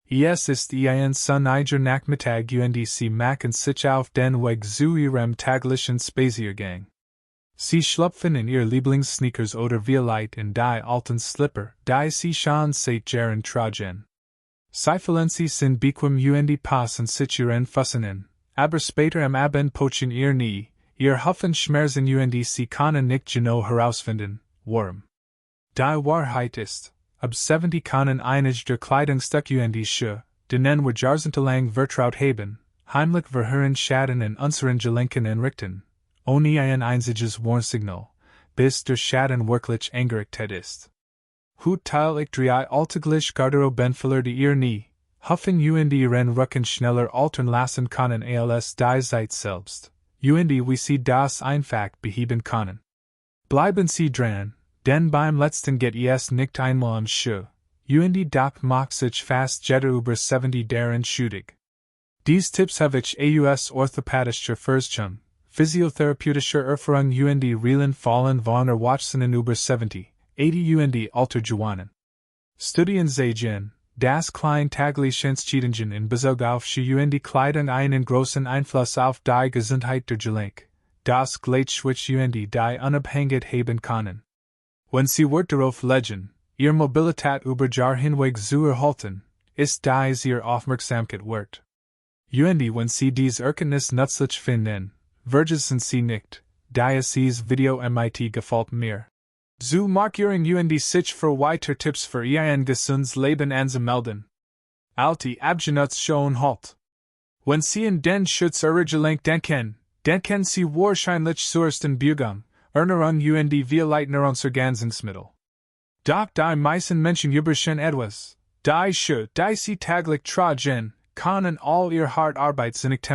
Es ist ein Sun Eiger Nachmittag und Sie machen sich auf den Weg zu Ihrem täglichen Spaziergang. Sie schlüpfen in Ihr Lieblingssneakers oder vielleicht in die alten Slipper, die Sie schon seit Jahren tragen. Sie fühlen Sie sind bequem und passen sich Ihren Füßen an, aber später am Abend pochen Ihr Knie, Ihr Hüften schmerzen und Sie können nicht genau herausfinden, warum. Die Wahrheit ist, ab 70 können einige der Kleidungsstück und Schuhe, denen wir jahrzehntelang vertraut haben, heimlich verhören Schäden in unseren Gelenken entrichten, ohne ein einziges Warnsignal, bis der Schaden wirklich angerichtet ist. Hoe teil ich drei alltäglich Garderobenfehler die ihr nie, Hüften und ihren Rücken schneller altern lassen können als die Zeit selbst, und wie Sie das einfach beheben können. Bleiben Sie dran, denn beim letzten geht es nicht einmal um Schuhe, und doch macht sich fast jeder über 70 daran schuldig. Dies Tipps habe ich aus orthopädischer Forschung, physiotherapeutischer Erfahrung und realen Fallen von Erwachsenen über 70, 80 und alter Juanen. Studien zeigen, das kleintagliche Schädigen in Bezug auf Schuhe und Kleidung einen großen Einfluss auf die Gesundheit der Gelenke, das Gleichgewicht und die Unabhängigkeit haben können. Wenn Sie Wert darauf legen, Ihre Mobilität über Jahre hinweg zu erhalten, ist dies Ihre Aufmerksamkeit wert. Und wenn Sie dies Erkenntnis nützlich finden, vergessen Sie nicht, dieses Video mit gefällt mir. Zu markieren und sich für weitere Tipps für Ihr gesundes Leben anzumelden. Alte Abgenutz schon halt. Wenn Sie in den Schutz Ihrer Gelenke denken Sie wahrscheinlich zuerst an Bürgern, Ernährung und vielleicht Nahrungsergänzungsmittel. Doch die meisten Menschen übrigen etwas, die Schuhe, die Sie täglich tragen, können all Ihr Hardarbeit sinnig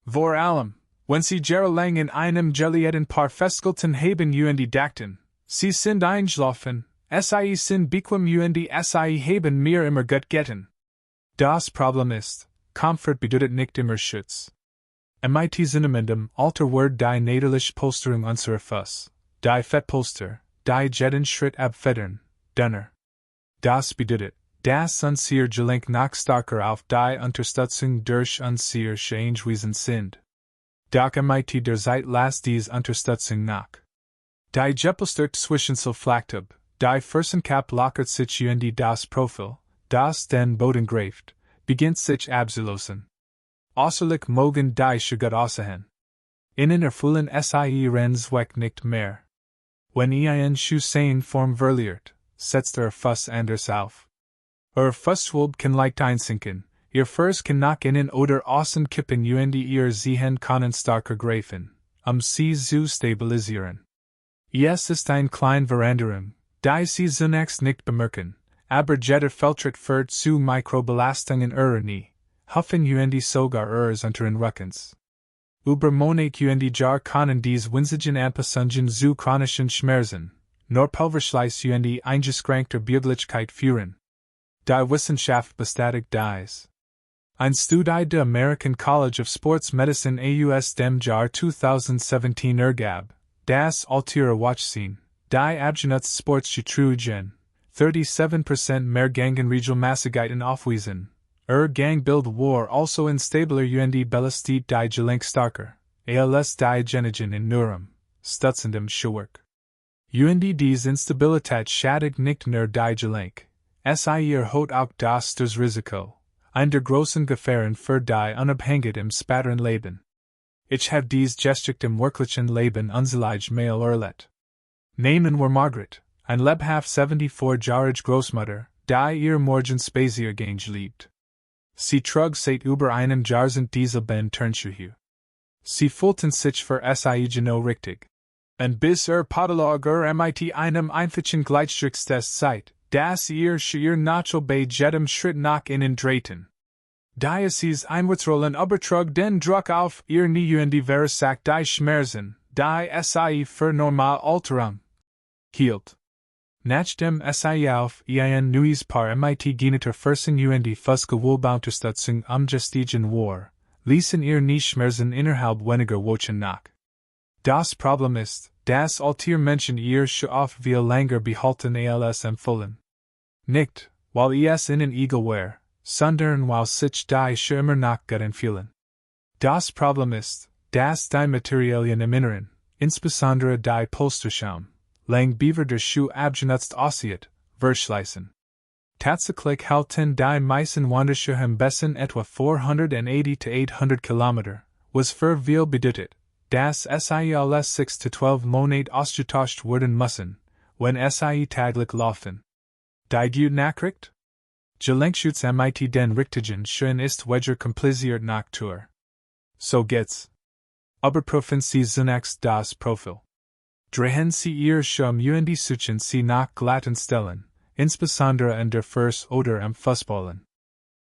Vor allem, wenn Sie jahrelang in einem geliehten Paar festgehalten haben und dachten, Sie sind eingeschlafen, Sie sind bequem und Sie haben mir immer gut getan. Das Problem ist, Komfort bedeutet nicht immer Schutz. Mit zunehmendem Alter wird die näderliche Polsterung unserer Fuß, die Fettpolster, die jeden Schritt abfedern, dünner. Das bedeutet, dass unser Gelenk noch stärker auf die Unterstützung durch unser angewiesen sind. Doch mit der Zeit lässt diese Unterstützung nach. Die Gepolster zwischen Flachtab, die Fersenkap lockert sich und das Profil, das den Boden greift, beginnt sich abzulösen. Außerlich mogen die Schuhe gut aussehen. Innen erfüllen Sie ihren Zweck nicht mehr. Wenn ein Schuh seine Form verliert, setzt Fuß anders auf. Fußschwulb kann leicht einsinken, Ihr Fuß kann nach innen oder außen kippen und Ihr Zehen können stärker greifen, Sie zu stabilisieren. Es ist ein kleine Veränderung, die Sie zunächst nicht bemerken, aber jeder Feldtritt führt zu Mikrobelastungen Ihrer Knie, Hüften und sogar Ihres unteren Rückens. Über Monate und Jahre können dies winzigen Anpassungen zu chronischen Schmerzen, nur Pulverschleiß und eingeschränkter Beweglichkeit führen. Die Wissenschaft bestätigt dies. Ein Studie der American College of Sports Medicine aus dem Jahr 2017 ergab, dass altere Watchsehen, die Abgenutzt Sportsche trugen, 37% mehr Gangenregelmäßigkeiten aufwiesen. Gangbild war also instabler und belastet die Gelenk stärker, als die Genigen in Nurem, stutzendem Schuhwerk. Und diese Instabilität schädigt nicht nur die Gelenk, sie erhöht auch das Risiko, einer der großen Gefahren für die Unabhängigkeit im späteren Leben. Ich habe dies gestückt im wirklichen Leben unzählig mehr erlebt. Nehmen wir Margaret, ein lebhaft 74-jährige Großmutter, die ihr Morgenspaziergang liebt. Sie trug seit über einem Jahrzehnt dieselben Turnschuhe. Sie fühlten sich für sie genau richtig. Und bis Podologer mit einem einfachen Gleichgewichtstest zeigt, dass ihr Schuhe natural bei jedem Schritt nach innen drehten. Da sie Einwärtsrollen übertrug den Druck auf ihr Knie und verursacht die Schmerzen, die sie für normal Alterung hielt. Nachdem sie auf ein neues Paar mit geneter Fersen und Fußgewölbeunterstützung umgestiegen war, ließen ihr Knieschmerzen innerhalb weniger Wochen nach. Das Problem ist, dass ältere Menschen ihr Schuh oft viel länger behalten als empfohlen. Nicht, weil es ihnen egal war, sondern weil sich die immer nach Guten fühlen. Das Problem ist, dass die Materialien im Inneren, insbesondere die Polsterschaum, lang beaver der Schuh abgenutzt aussieht, verschleißen. Tatsächlich halten die meisten Wanderschuhe im Bessen etwa 480 to 800 Kilometer, was für viel bedeutet, dass sie alles 6 to 12 Monate ausgetauscht werden müssen, wenn sie täglich laufen. Die gute Nachricht? Gelenkschutz mit den richtigen Schuhen ist weder kompliziert noch teuer. So geht's. Überprüfen Sie zunächst das Profil. Drehen Sie Ihre Schuhe die suchen Sie nach glatten Stellen, insbesondere in der Fuß oder am Fußballen.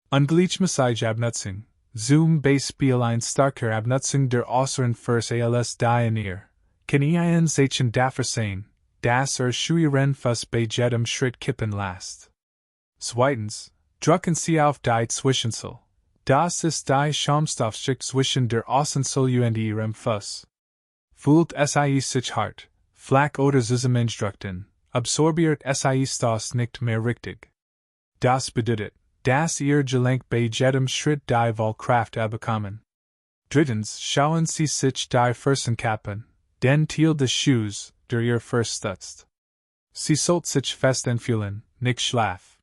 Ungleichmäßige Abnutzung, zum Beispiel eine starke Abnutzung der äußeren Fuß als die in ihr, kann Ihnen Zeichen dafür sein, dass Schuhe Fuß bei jedem Schritt kippen lässt. Zweitens, drücken Sie auf die Zwischensohle. Das ist die Schaumstoffschicht zwischen der Außensohle und Ihrem Fuß. Fühlt sie sich hart, flach oder zusammengedrückt, absorbiert sie das nicht mehr richtig. Das bedeutet, dass Ihr Gelenk bei jedem Schritt die Wohlkraft bekommen. Drittens, schauen Sie sich die Fersenkappen, den Teil des Schuhs, der Ihr Fuß stützt. Sie sollte sich fest anfühlen, nicht schlaff.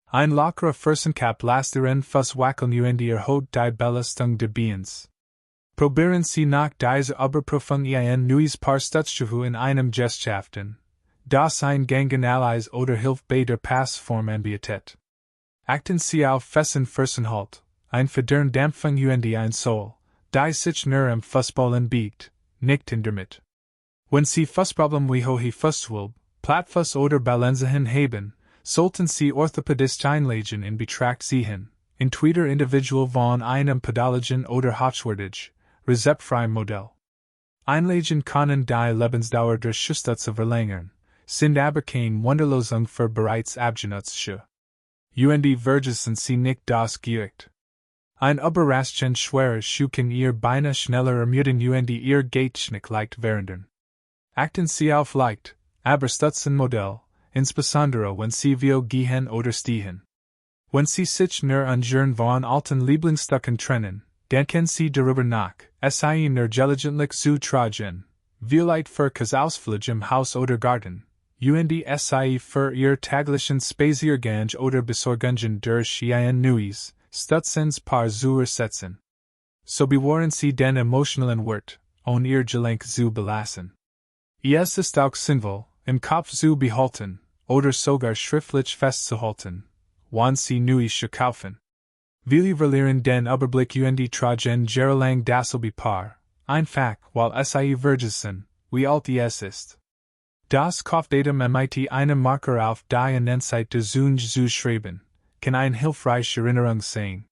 Ein lockerer Fersenkap lässt Ihren Fuß wackeln und erhöht die Belastung der Beins. Probieren Sie nach dieser Überprüfung ein neues Paar Stützschuhe in einem Gesellschaften, das ein Gangen Allies oder hilft bei der Passform anbietet. Achten Sie auf festen Fersenhalt, ein Federndampfung und ein Sohl, die sich nur am Fußballen biegt, nicht in der Mitte. Wenn Sie Fußproblem wie hohe Fußschwulb, Plattfuß oder Balanzen haben, sollten Sie orthopädisch einlegen in Betracht ziehen, entweder individuell von einem Podologen oder hochwertig, rezeptfrei Modell. Einlegen können die Lebensdauer der Schuhstütze verlängern, sind aber keine Wunderlösung für bereits abgenutzte Schuhe. Vergessen Sie nicht das Gewicht. Ein überraschend schwerer Schuh kann Ihr Beine schneller ermüden und Ihr Gait nicht leicht verändern. Achten Sie auf leicht, aber stützen Modell, insbesondere wenn Sie viel gehen oder stehen. Wenn Sie sich nur ungern von alten Lieblingsstücken trennen, denken Sie darüber nach, sie nur gelegentlich zu tragen, vielleicht für Ausflug im Haus oder Garten, und sie für Ihr täglichen Spaziergang oder Besorgungen durch ein neues, stützendes Paar zu ersetzen. So bewahren Sie den emotionalen Wert, Ihr Gelenk zu belassen. Es ist auch sinnvoll, im Kopf zu behalten, oder sogar schriftlich festzuhalten, wann Sie neue Schuhe kaufen. Wir verlieren den Überblick und tragen jahrelang dasselbe Paar, einfach weil sie vergessen, wie alt es ist. Das Kaufdatum mit einem Marker auf die Innenzeit des Zunge zu schreiben, kann eine hilfreiche Erinnerung sein.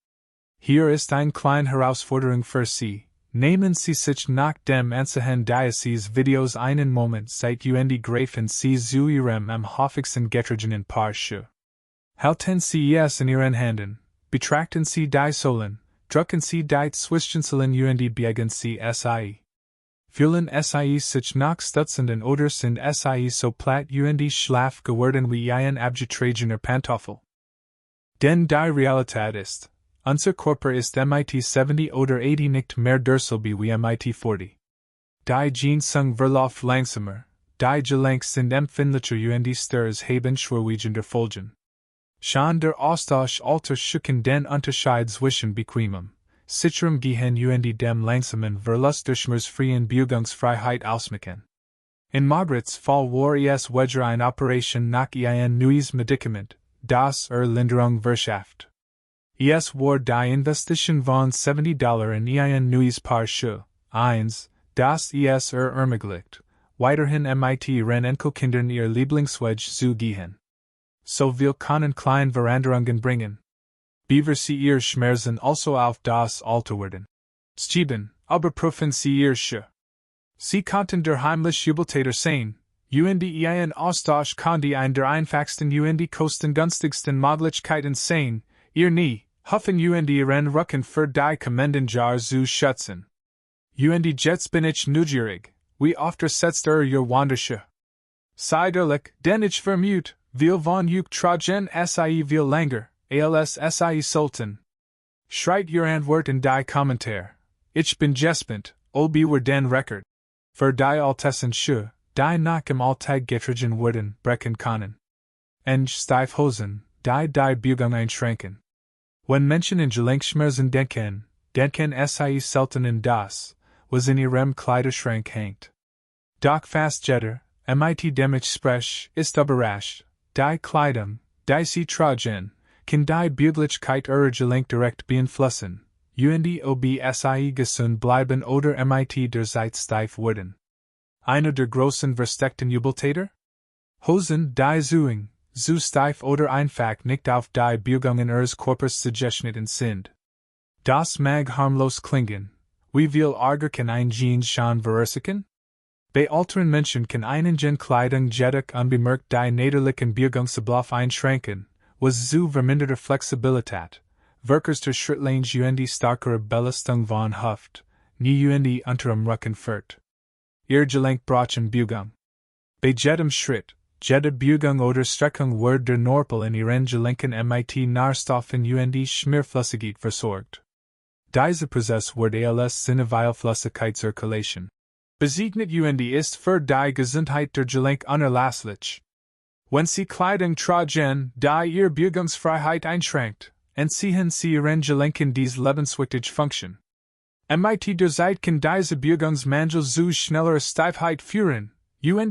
Hier ist eine kleine Herausforderung für Sie. Nehmen Sie sich nach dem Ansehen dieses Videos einen Moment Zeit und greifen Sie zu Ihrem am häufigsten getragenen Paar Schuhe. Halten Sie es in Ihren Händen, betrachten Sie die Sohlen, drücken Sie die Zwischensohlen und biegen Sie sie. Fühlen Sie sich nach stützenden oder sind Sie so platt und schlaff geworden wie ein abgetragener Pantoffel? Denn die Realität ist, unser Körper ist mit 70 oder 80 nicht mehr durchselbig wie mit 40. Die Gene verläuft langsamer, die Gelenke sind empfindlicher und Störers haben schwerwiegender Folgen. Schon der Austausch alter Schuhen den Unterschied zwischen bequemem, sicherem Gehen und dem langsamen Verlust der schmerzfreien Bewegungsfreiheit ausmachen. In Margarets Fall war es weder eine Operation nach ein neues Medikament, das Linderung verschafft. Es war die Investition von $70 in ein neues Paar Schuhe, eins, das es ermöglicht, weiterhin mit ihren Enkelkindern ihr Lieblingsweg zu gehen. So viel können kleine Veränderungen bringen. Beaver Sie Ihre Schmerzen also auf das Alter werden. Schieben, überprüfen Sie Ihre Schuhe. Sie könnten der heimlich Mobilitäter sein, und ein Austausch kann die ein der einfachsten und kostengünstigsten Möglichkeiten sein, Ihr Knie, Huffen und Ihren Rücken für die kommenden Jahre zu schützen. Und jetzt bin ich neugierig, wie oft ersetzt Ihr Wanderschuhe? Sei ehrlich, denn ich vermute, viel von Juk tragen sie viel länger, als sie Sultan. Schritt ihr Antwort in die Kommentar. Ich bin gespannt, ob wir den Record. Für die Altessen Schuhe, die nach im Alltag getragen werden, brechen können. Eng Steifhosen, die Bewegung einschränken. Wenn Menschen in Gelenkschmerzen denken sie selten in das, was in ihrem Kleiderschrank hängt. Doch fast jeder, mit dem ich spreche, ist überrascht, die Kleidung, die sie tragen, kann die Beweglichkeit ihrer Gelenke direkt beeinflussen, ob sie gesund bleiben oder mit der Zeit steif werden. Einer der großen versteckten Übeltäter? Hosen, die zu steif oder einfach nicht auf die Bewegungen ihres Körpers zugeschnitten sind. Das mag harmlos klingen. Wie viel Ärger kann ein Jeans schon verursachen? Bei älteren Menschen kann einen Kleidung jedoch unbemerkt die niederlichen Bewegungsablauf einschränken, was zu verminderter Flexibilität, verkürzer Schrittlänge starkere Belastung von Hüft, nie unterm Rücken führt. Ihre Gelenke brauchen Bewegung. Bei jedem Schritt, jede Bewegung oder Streckung wird der Knorpel in ihren Gelenken mit Nährstoffen Schmierflüssigkeit versorgt. Dieser Prozess wird als Sinneville-Flüssigkeitszirkulation bezeichnet ist für die Gesundheit der Gelenke unerlässlich. Wenn Sie Kleidung tragen, die Ihre Bewegungsfreiheit einschränkt, entziehen Sie Ihren Gelenken diese lebenswichtige Funktion. Mit der Zeit kann diese Bewegungsmangel zu schnellerer Steifheit führen,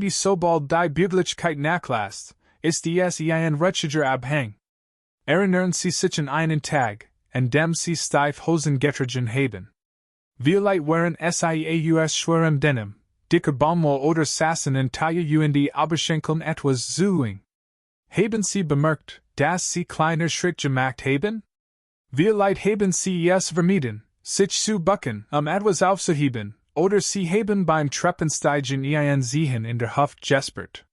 sobald die Beweglichkeit nachlässt, ist es ein rechtlicher Abhang. Erinnern Sie sich an einen Tag, an dem Sie steif Hosen getragen haben. Vielleicht waren sie schwerem Denim, dicker Baumwoll oder saßen in Taille Oberschenkeln etwas zu eng. Haben Sie bemerkt, dass Sie kleiner Schritt gemacht haben? Vielleicht haben Sie es vermieden, sich zu bucken, etwas aufzuheben, oder Sie haben beim Treppensteigen Sehen in der Hüfte gespürt.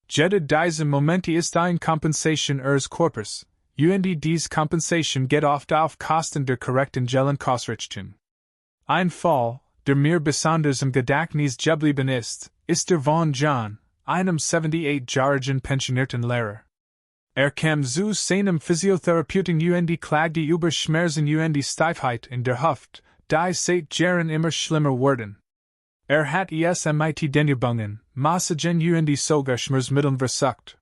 Jede diese Momente ist eine Kompensation Ihres Körpers, diese Kompensation geht oft auf Kosten der korrekten Gelenksausrichtung. Ein Fall, der mir besonders im Gedächtnis geblieben ist der von John, einem 78-jährigen pensionierten Lehrer. Kam zu seinem Physiotherapeuten klagte über Schmerzen Steifheit in der Hüfte, die seit Jahren immer schlimmer wurden. Hat es mit den Übungen, Massagen sogar Schmerzmitteln versucht.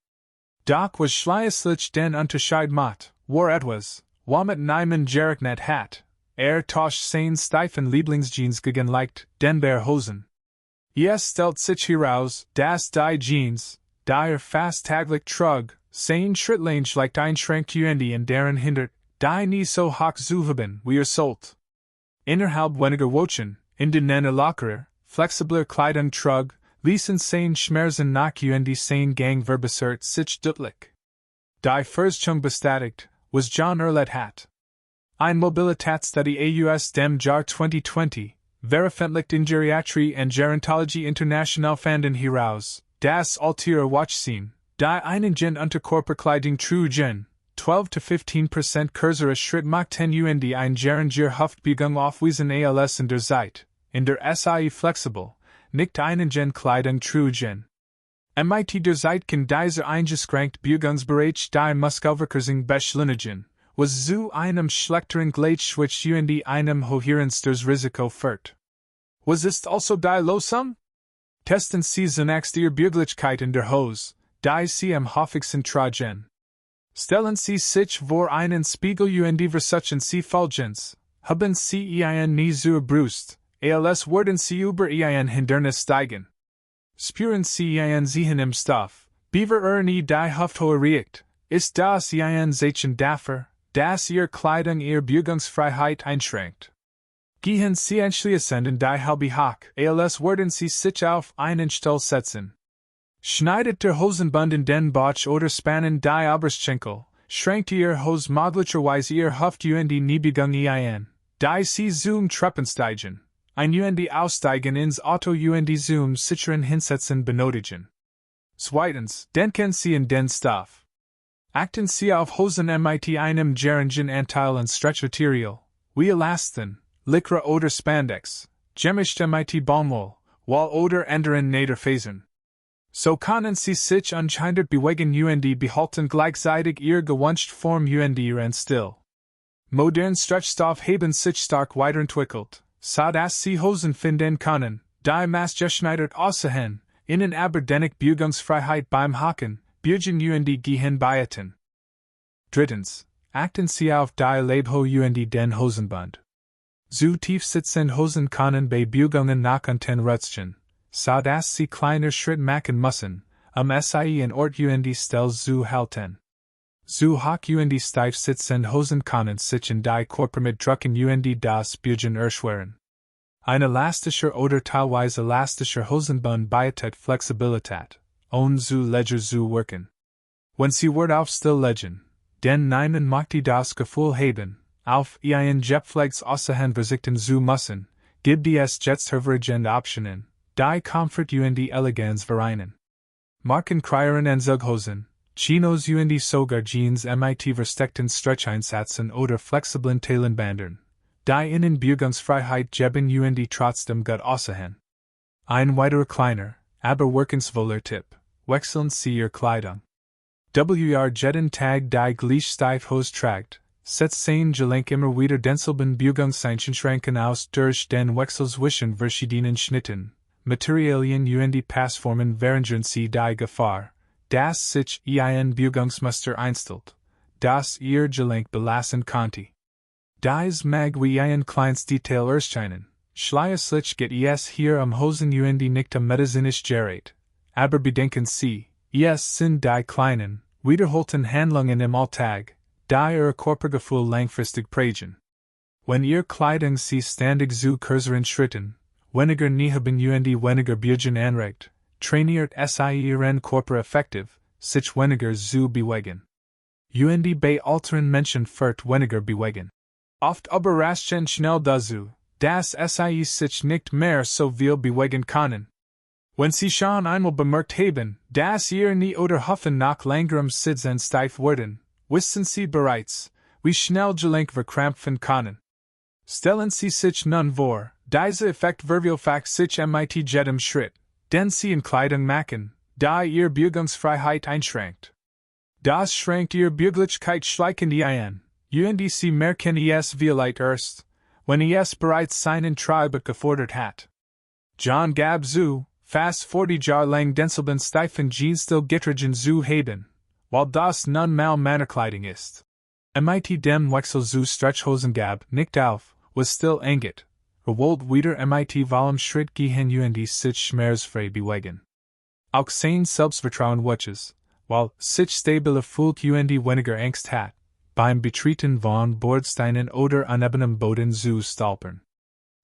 Doch was schließlich den Unterschied macht, war etwas, womit niemand gerechnet hat. Tauscht seine steifen Lieblingsjeans gegen leicht dehnbare Hosen. Es stellt sich heraus, dass die Jeans, die fast täglich trug, seine Schrittlänge leicht einschränkt in deren hindert, die nie so hoch zu haben wie sollt. Innerhalb weniger Wochen, in denen lockerer, flexibler Kleidung trug, ließen seine Schmerzen nach seine Gang verbessert sich deutlich. Die Verletzung bestätigt, was John hat. Ein Mobilitätsstudie aus dem Jahr 2020, veröffentlicht in Geriatrie und Gerontologie International fanden heraus, dass ältere Watchsehen, die einen Unterkörperkleidung trugen, 12–15% kürzere Schritt machten ein geringer Hüftbewegung aufwiesen als in der Zeit, in der sie flexibel, nicht einen Kleidung trugen. Mit der Zeit kann dieser eingeschränkt Bewegungsbereich die Muskelverkürzung beschleunigen, was zu einem schlechteren Gleichgewicht einem Risiko führt. Was ist also die Lösung? Testen Sie zunächst Ihre Beweglichkeit in der Hose, die Sie am häufigsten tragen. Stellen Sie sich vor einen Spiegel versuchen Sie folgendes, haben Sie nie zur Brust, als würden Sie über ein Hindernis steigen. Spüren Sie Sehen im Stoff, bewahren die Hüfthohe riecht, ist das Zeichen dafür, dass Ihre Kleidung Ihre Bewegungsfreiheit einschränkt. Gehen Sie anschließend in die halbe hoch, als würden Sie sich auf einen Stuhl setzen. Schneidet der Hosenbund in den Bauch oder spannen die Oberschenkel, schränkt Ihr Hose möglicherweise Ihr Hüft nie Bewegung die Sie zum Treppensteigen, ein Aussteigen ins Auto zum sicheren Hinsetzen benötigen. Zweitens, denken Sie in den Stoff. Achten Sie auf Hosen mit einem geringen Anteil an Stretchmaterial, wie Elasten, Lycra oder Spandex, gemischt mit Baumwoll, Woll oder anderen Naderfasern. So können Sie sich anscheinend bewegen und behalten gleichzeitig Ihre gewünschte Form und Ihren Stil. Modern Stretchstoff haben sich stark weiterentwickelt, so dass Sie Hosen finden können, die maßgeschneidert aussehen, innen aber dennoch Bewegungsfreiheit beim Haken, Bürgen und Gehen behalten. Drittens, achten Sie auf die Leibho und den Hosenbund. Zu tief sitzende Hosen können bei Bewegungen nach unten rutschen, so dass Sie kleiner Schritt machen müssen, Sie in Ort und Stil zu halten. Zu hoch und steif sitzende Hosen können sich in die Körper mit drücken und das Bürgen erschweren. Ein elastischer oder teilweise elastischer Hosenbund bietet Flexibilität, zu leger zu wirken. Wenn Sie Wort auf Stil legen, denn niemand möchte das Gefühl haben, auf Ihren Gepflegs aussehen verzichten zu müssen, gibt es jetzt hervorragende Optionen, die Comfort und Eleganz vereinen. Markenkreieren Anzughosen, Chinos und sogar Jeans mit versteckten Stretcheinsätzen oder flexiblen Teilenbändern, die Ihnen Bewegungsfreiheit geben und trotzdem gut aussehen. Ein weiterer kleiner, aber wirkungsvoller Tipp: wechseln Sie Ihre Kleidung. Jeden Tag die gleich steif Hose tragt, setzt sein Gelenk immer wieder denselben Bewegungseinschränkungen aus durch den Wechsel zwischen verschiedenen Schnitten, Materialien und Passformen während Sie die Gefahr, dass sich ein Bewegungsmuster einstellt, das Ihr Gelenk belasten könnte. Dies mag wie ein kleines Detail erscheinen, schließlich geht es hier Hosen und nicht medizinisch Gerät, aber bedenken Sie, es sind die kleinen, wiederholten Handlungen im Alltag, die Ihr Körpergefühl langfristig prägen. Wenn Ihr Kleidung Sie ständig zu kürzeren Schritten, weniger Nieheben und weniger Bürgen anregt, trainiert Sie Ihren Körper effektiv, sich weniger zu bewegen. Und bei älteren Menschen wird weniger bewegen. Oft überraschen schnell dazu, dass Sie sich nicht mehr so viel bewegen können. Wenn Sie schon einmal bemerkt haben, dass Ihr Knie oder Hüften nach längerem Sitzen steif werden, wissen Sie bereits, wie schnell Gelenk verkrampfen können. Stellen Sie sich nun vor, dieser Effekt vervielfacht sich mit jedem Schritt, den Sie in Kleidung machen, da Ihr Bewegungsfreiheit einschränkt. Das schränkt Ihre Beweglichkeit schleichend ein, und Sie merken es vielleicht erst, wenn es bereits seinen Trieb gefordert hat. John gab zu, fast 40 Jahre lang denselben steifen Jeansstil getragen zu haben, weil das nun mal Männerkleidung ist. Mit dem Wechsel zu Stretchhosen gab nicht auf, was still angeht, wollt wieder mit Volume Schritt gehen und sich schmerzfrei bewegen. Auch sein Selbstvertrauen wuchs, weil sich stabile fühlt und weniger Angst hat, beim Betreten von Bordsteinen oder unebenem Boden zu stolpern.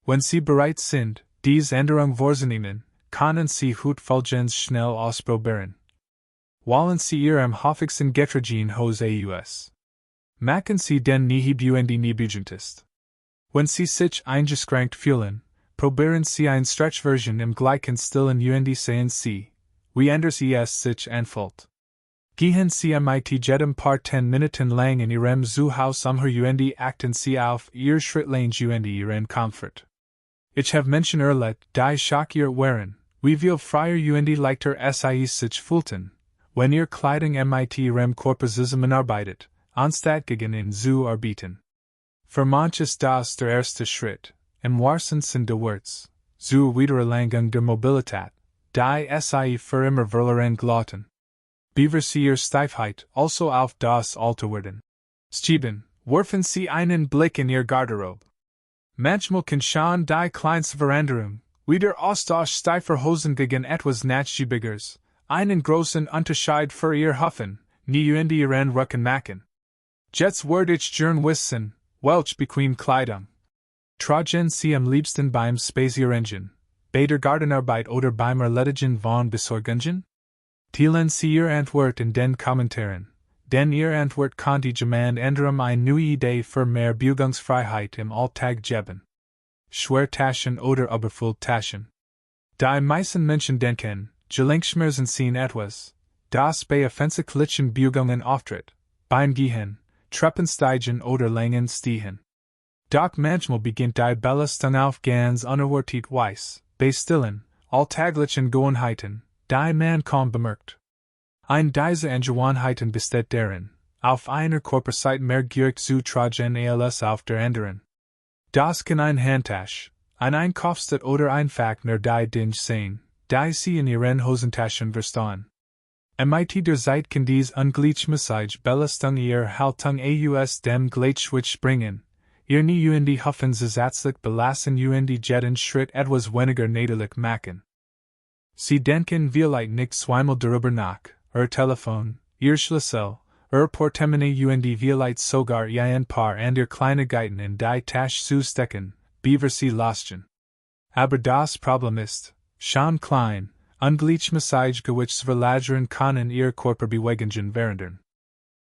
Wenn Sie bereit sind, dies Änderung vorzunehmen, können Sie folgendes schnell ausprobieren. Wollen Sie Ihrem häufigsten getragenen Hose aus. Machen Sie den Nieheb und Niebügentest. Wenn Sie sich eingeschränkt fühlen, probieren Sie eine Stretchversion im gleichen Stil und sehen Sie, wie anders es sich anfühlt. Gehen Sie mit jedem paar 10 Minuten lang in Ihrem Zuhause und achten Sie auf Ihr Schrittlänge und Ihren Comfort. Ich habe Menschen erlebt, die Schock ihr waren, wie viel freier und leichter Sie sich fühlten, wenn Ihr Kleidung mit Ihrem Körper zusammenarbeitet, anstatt gegen zu arbeiten. Für manches das der erste Schritt, im wahrsten Sinn des Wortes, zur Wiedererlangung der Mobilität, die Sie für immer verloren glaubten. Beaver Sie Ihre Steifheit also auf das Alte werden. Schieben, werfen Sie einen Blick in Ihr Garderobe. Manchmal kann schon die kleinste Veränderung, wie der Austausch steifer Hosen gegen etwas Nachgiebigeres, einen großen Unterschied für Ihr Hüften, Knie und Ihren Rücken machen. Jetzt würde ich gern wissen, welche Bequemkleidung tragen Sie am liebsten beim Spazierengehen, bei der Gartenarbeit oder beim Erledigen von Besorgungen? Teilen Sie Ihr Antwort in den Kommentaren, denn Ihr Antwort könnte jemand anderem eine neue Idee für mehr Bewegungsfreiheit im Alltag geben. Schwertaschen oder Überfülltaschen. Die meisten Menschen denken, Gelenkschmerzen sind etwas, das bei offensichtlichen Bewegungen auftritt, beim Gehen, Treppensteigen oder langen Stehen. Doch manchmal beginnt die Belastung auf ganz unerwartet Weise, bei stillen, alltäglichen Gewohnheiten, die man kaum bemerkt. Ein diese Angewohnheiten besteht darin, auf einer Körperzeit mehr Gewicht zu tragen als auf der anderen. Das kann ein Handtasche, ein Einkaufsset oder ein Fackner die Dinge sein, die Sie in Ihren Hosentaschen verstauen. Mit der Zeit kann dies ungleichmäßig Belastung Ihrer Haltung aus dem Gleichgewicht bringen, ihr nie die Huffen zusätzlich belassen die jeden Schritt etwas weniger niedrig machen. Sie denken vielleicht nicht zweimal darüber nach, Telefon, Ihr Schlüssel, Portemonnaie die vielleicht sogar ein paar andere Kleinigkeiten in die Tasche zu stecken, bevor Sie losgehen. Aber das Problem ist, schon klein, ungleichmäßig Gewichtsverlagerung kann in Ihr Körper Bewegungen verändern.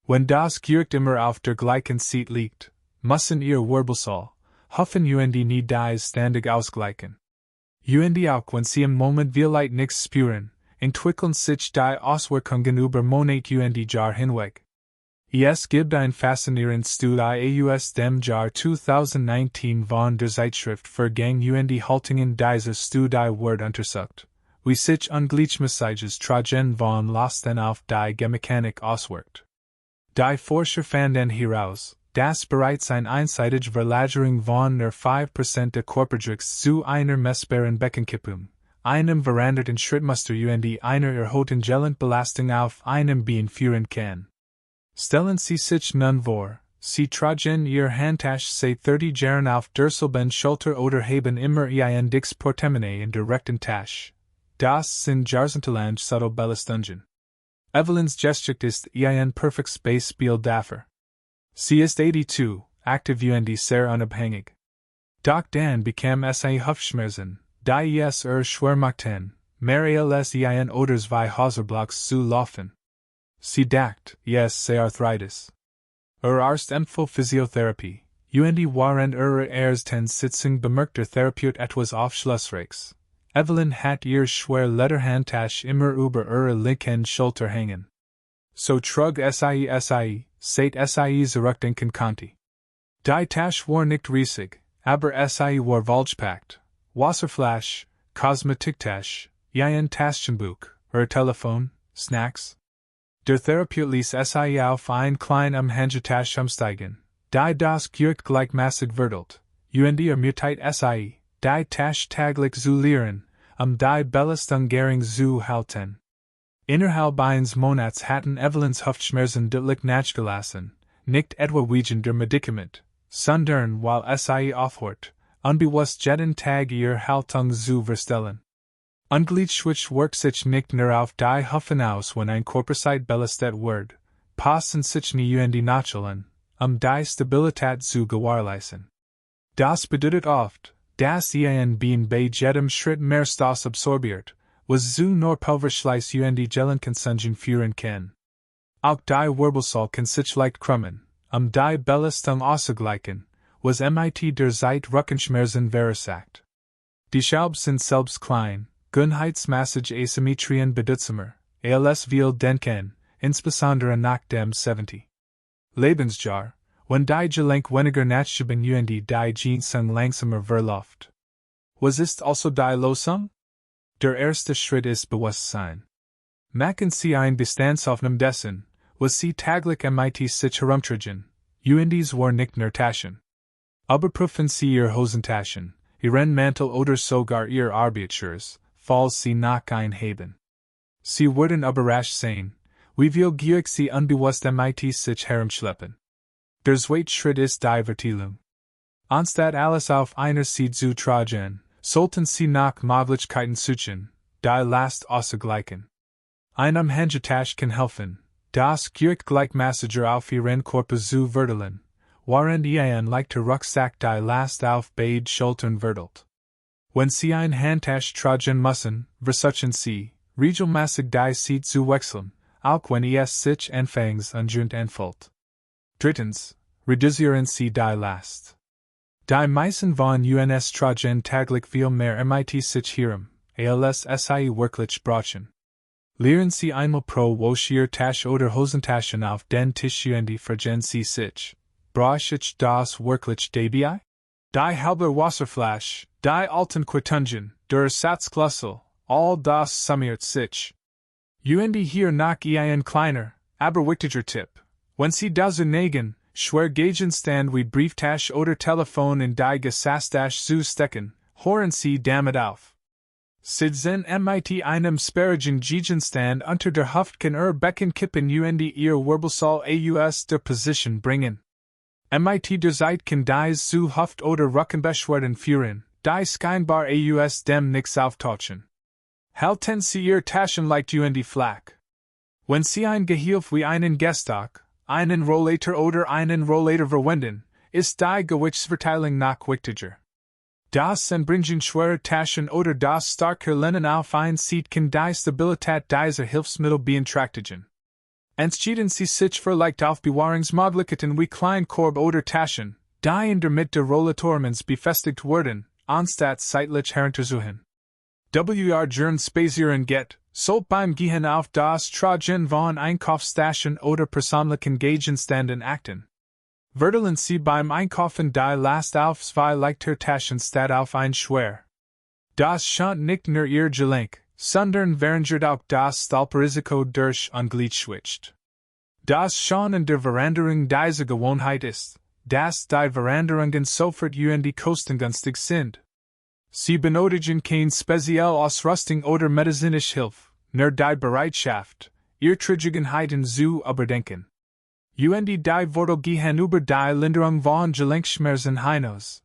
Wenn das Gewicht immer auf der gleichen Seite liegt, müssen Ihr Wirbelsäule, Huffen die nie die ständig ausgleichen. Die auch wenn Sie im Moment vielleicht nichts spüren, entwickeln sich die Auswirkungen über Monate die Jahr hinweg. Es gibt ein faszinierend Studie aus dem Jahr 2019 von der Zeitschrift für Gang die Haltungen dieser Studie wird untersucht, wie sich ungleichmäßiges Tragen von Lasten auf die Mechanik auswirkt. Die Forscher fanden heraus, dass bereits eine einseitige Verlagerung von nur 5% der Körpergewichts zu einer messbaren Beckenkippung, einem veränderten Schrittmuster einer erhöhten Gelentbelastung auf einem Bein führen kann. Stellen Sie sich nun vor, Sie tragen Ihr Handtasche seit 30 Jahren auf derselben Schulter oder haben immer ein dickes Portemonnaie in der rechten Tasche. Das sind jahrzehntelang subtle Belastungen. Evelyn's Gestricht ist ein perfektes Beispiel dafür. Sie ist 82, aktiv sehr unabhängig. Doch dann bekam es Hüftschmerzen, die es schwer machten, mehr als ein oder zwei Häuserblocks zu laufen. Sie dacht, sei Arthritis. Arzt empfahl Physiotherapie, waren ersten Sitzung bemerkte Therapeut etwas Aufschlussreiches. Evelyn hat ihr schwer Lederhandtasche immer über ihre linken Schulter hängen. So trug sie, seit sie zurückdenken konnte. Die Tasche war nicht riesig, aber sie war vollgepackt. Wasserflasche, Kosmetiktasche, ein Taschenbuch, ihr Telefon, Snacks. Der Therapeut ließ sie auf ein klein Handtasche umsteigen, die das Gewicht gleichmäßig verteilt, ermutigt sie, die Tasche täglich zu leeren, die Belastung gering zu halten. Innerhalb eines Monats hatten Evelyns Hüftschmerzen deutlich nachgelassen, nicht etwa wegen der Medikament, sondern weil sie aufhört, unbewusst jeden Tag ihre Haltung zu verstellen. Ungleichgewicht wirkt sich nicht nur auf die Hufen aus, wenn ein Körperzeit belastet wird, passen sich nie die Nachteln, die Stabilität zu gewährleisten. Das bedeutet oft, dass ein Bein bei jedem Schritt mehr Stoff absorbiert, was zu nur Pulverschleiß die Gelenkenzungen führen kann. Auch die Wirbelsäule kann sich leicht krümmen, die Belastung auszugleichen, was mit der Zeit Rückenschmerzen verursacht. Die Schauben sind selbst klein, gunheitsmäßig Asymmetrien bedeutsamer, als wir denken, insbesondere nach dem 70. Lebensjahr, wenn die Gelenk weniger nachschieben die Gensung langsamer verläuft. Was ist also die Lösung? Der erste Schritt ist Bewusstsein. Machen Sie ein Bestandsaufnahme dessen, was Sie täglich mit sich herumtragen, dies war nicht nur Taschen. Überprüfen Sie Ihre Hosentaschen, Ihren Mantel oder sogar Ihr Arbeitsschuhe, falls Sie noch einheben. Sie werden überrascht sein, wie viel Gewicht Sie unbewusst mit sich herumschleppen. Der zweite Schritt ist die Verteilung. Anstatt alles auf einer Seite zu tragen, sollten Sie nach Möglichkeiten suchen, die Last auszugleichen. Eine Handtasche kann helfen, das Gewicht gleichmäßiger auf Ihren Körper zu verteilen, während ein leichter Rucksack die Last auf beide Schultern verteilt. Wenn Sie ein Handtasche tragen müssen, versuchen Sie, regelmäßig die Seite zu wechseln, auch wenn es sich anfangs ungewohnt anfühlt. Drittens, reduzieren Sie die Last. Die meisten von uns tragen täglich viel mehr mit sich herum, als sie wirklich brauchen. Leeren Sie einmal pro Woche Ihre Tasche oder Hosentaschen auf den Tisch die fragen Sie sich, brauche ich das wirklich dabei? Die halbe Wasserflasche, die alten Quittungen, der Ersatzschlüssel, all das summiert sich. Und hier nach ein kleiner, aber wichtiger Tipp. Wenn Sie das neigen, schwer Gegenstand wie Brieftasche oder Telefon in die Gesasstasche zu stecken, hören Sie damit auf. Sitzen mit einem sperrigen Gegenstand unter der Haft kann Becken kippen und Ihr Wirbelsäule aus der Position bringen. Mit der Zeit kann dies zu Haft oder Rückenbeschwerden führen, die scheinbar aus dem Nichts auftauchen. Halten Sie Ihr Taschenlicht und flach. Wenn Sie ein Gehilf wie einen Geststock, einen Rollator oder einen Rollator verwenden, ist die Gewichtsverteilung noch wichtiger. Das Entbringen schwerer Taschen oder das starke Lehnen auf ein Seat kann die Stabilität dieser Hilfsmittel beeinträchtigen. Entschieden Sie sich für Leichtaufbewahrungsmöglichkeiten wie Kleinkorb oder Taschen, die in der Mitte der Rollatormens befestigt werden, anstatt seitlich herunterzuhängen. Wr spazieren geht, sollt beim Gehen auf das Tragen von Einkaufstaschen oder persönlichen Gegenständen achten. Verteilen Sie beim Einkaufen die Last auf zwei leichter Taschen statt auf ein schwer. Das schadet nicht nur Ihr Gelenk, sondern verringert auch das Stolperrisiko durch Ungleichgewicht. Das Schöne der Veränderung dieser Gewohnheit ist, dass die Veränderungen sofort und kostengünstig sind. Sie benötigen keine spezielle Ausrüstung oder medizinische Hilfe, nur die Bereitschaft, Ihre Trägheiten zu überdenken. Und die Worte gehen über die Linderung von Gelenkschmerzen hinaus.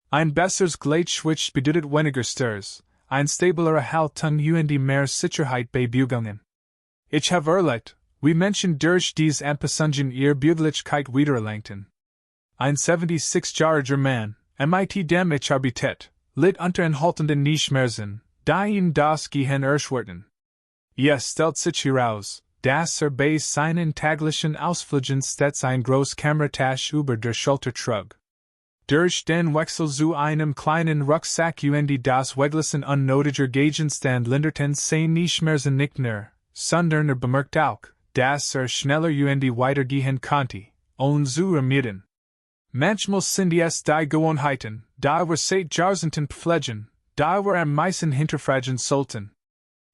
Ein besseres Gleichgewicht bedeutet weniger Störungen, ein stablerer Haltung und mehr Sicherheit bei Bewegungen. Ich habe erlebt, wie Menschen durch diese Anpassungen ihre Beweglichkeit wiedererlangten. Ein 76-jähriger Mann, mit dem ich arbeitet, litt unter anhaltenden Knieschmerzen, die ihn das Gehen erschwerten. Stellt sich heraus, dass bei seinen täglichen Ausflügen stets ein Großkameratasche über der Schulter trug. Durch den Wechsel zu einem kleinen Rucksack und das Weglassen unnötiger Gegenstand linderten seine Knieschmerzen nicht nur, sondern bemerkt auch, dass schneller und weitergehen konnte, ohne zu ermüden. Manchmal sind es die Gewohnheiten, die wir seit Jahrzehnten pflegen, die wir am meisten hinterfragen sollten.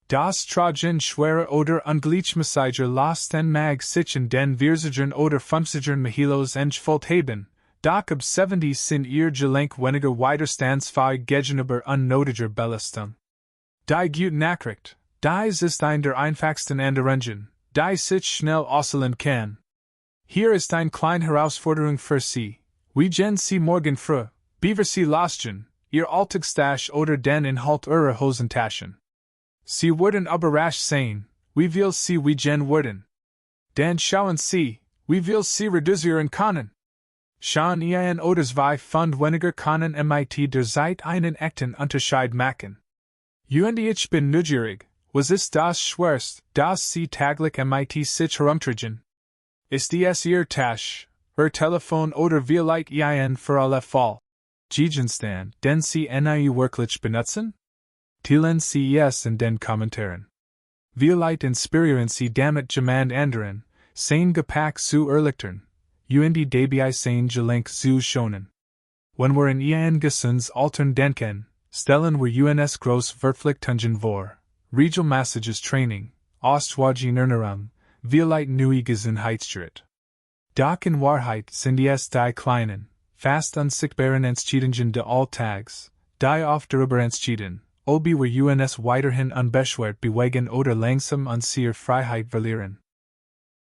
Das Tragen schwerer oder ungleichmäßiger Lasten mag sich in den 40ern oder 50ern Mahilos entfaltet haben, doch ab 70 sind Ihr Gelenk weniger widerstandsfähig gegenüber unnötiger Belastung. Die gute Nachricht, dies ist eine der einfachsten Änderungen, die sich schnell auswählen kann. Hier ist eine kleine Herausforderung für Sie. Wie gehen Sie morgen früh, bevor Sie losgehen, Ihr Alltagstasche oder den Inhalt Ihrer Hosentaschen? Sie werden überrascht sein, wie viel Sie gehen werden. Dann schauen Sie, wie viel Sie reduzieren können. Schauen ein oder zwei Pfund weniger können mit der Zeit einen echten Unterschied machen. Und ich bin neugierig, was ist das Schwerste, das Sie täglich mit sich herumtragen? Ist es Ihr Tasche, Ihr Telefon oder vielleicht ein für alle Fall Gegenstand, den Sie wirklich benutzen? Teilen Sie es in den Kommentaren. Vielleicht inspirieren Sie damit jemand anderen, sein Gepäck zu erleichtern, und dabei sein Gelenk zu schonen. Wenn wir in ein gesundes Altern denken, stellen wir uns Großverpflichtungen vor, regelmäßiges Training, Auswagen Ernährung, vielleicht neue Gesundheitsschritt. Doch in Wahrheit sind es die kleinen, fast unsichtbaren Entscheidungen des Alltags, die oft darüber entscheiden, ob wir uns weiterhin unbeschwert bewegen oder langsam unsere Freiheit verlieren.